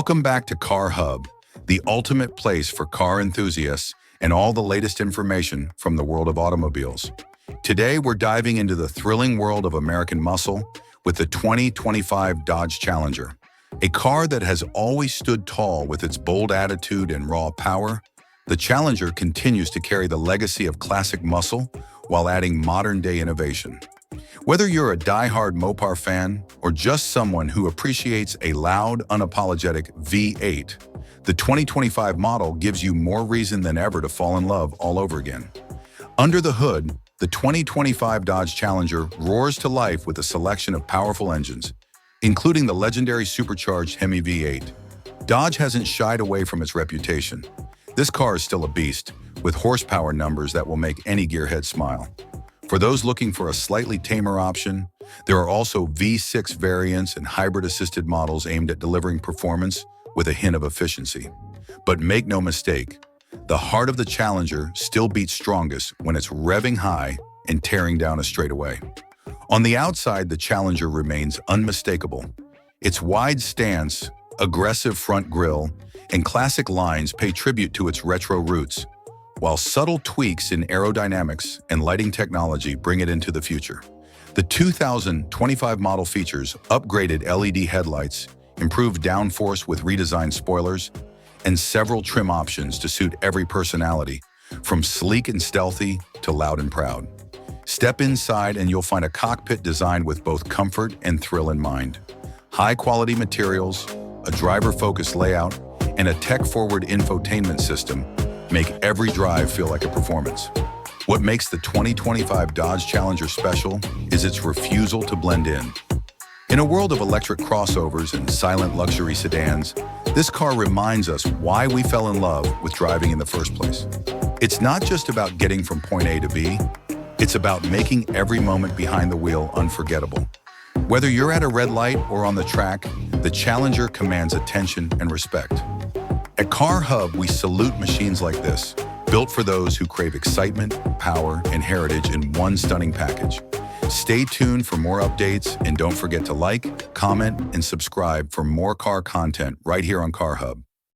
Welcome back to Car Hub, the ultimate place for car enthusiasts and all the latest information from the world of automobiles. Today, we're diving into the thrilling world of American muscle with the 2025 Dodge Challenger, a car that has always stood tall with its bold attitude and raw power. The Challenger continues to carry the legacy of classic muscle while adding modern-day innovation. Whether you're a die-hard Mopar fan or just someone who appreciates a loud, unapologetic V8, the 2025 model gives you more reason than ever to fall in love all over again. Under the hood, the 2025 Dodge Challenger roars to life with a selection of powerful engines, including the legendary supercharged HEMI V8. Dodge hasn't shied away from its reputation. This car is still a beast, with horsepower numbers that will make any gearhead smile. For those looking for a slightly tamer option, there are also V6 variants and hybrid-assisted models aimed at delivering performance with a hint of efficiency. But make no mistake, the heart of the Challenger still beats strongest when it's revving high and tearing down a straightaway. On the outside, the Challenger remains unmistakable. Its wide stance, aggressive front grille, and classic lines pay tribute to its retro roots, while subtle tweaks in aerodynamics and lighting technology bring it into the future. The 2025 model features upgraded LED headlights, improved downforce with redesigned spoilers, and several trim options to suit every personality, from sleek and stealthy to loud and proud. Step inside and you'll find a cockpit designed with both comfort and thrill in mind. High-quality materials, a driver-focused layout, and a tech-forward infotainment system make every drive feel like a performance. What makes the 2025 Dodge Challenger special is its refusal to blend in. In a world of electric crossovers and silent luxury sedans, this car reminds us why we fell in love with driving in the first place. It's not just about getting from point A to B, it's about making every moment behind the wheel unforgettable. Whether you're at a red light or on the track, the Challenger commands attention and respect. At Car Hub, we salute machines like this, built for those who crave excitement, power, and heritage in one stunning package. Stay tuned for more updates, and don't forget to like, comment, and subscribe for more car content right here on Car Hub.